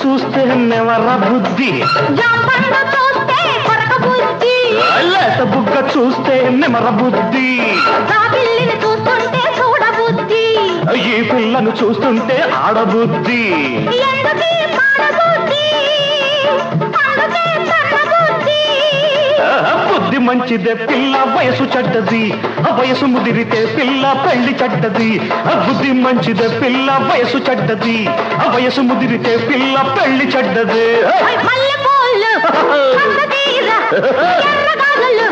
చూస్తే నెవర బుద్ధి, జాంపండు చూస్తే కొరక బుద్ధి, లేత బుగ్గ చూస్తే నెమర బుద్ధి, పిల్లిని చూస్తుంటే చూడ బుద్ధి, ఈ పిల్లను చూస్తుంటే ఆడబుద్ధి. ఎందుకీ పాడబుద్ధి, అందుకే సన్నబుద్ధి. బుద్ధి మంచిదే పిల్ల వయసు చెడ్డది, వయసు ముదిరితే పిల్ల పెళ్లి చెడ్డది. బుద్ధి మంచిదే పిల్ల వయసు చెడ్డది, వయసు ముదిరితే పిల్ల పెళ్లి చెడ్డది. మల్లెపూలు, ఎర్రగాజులు,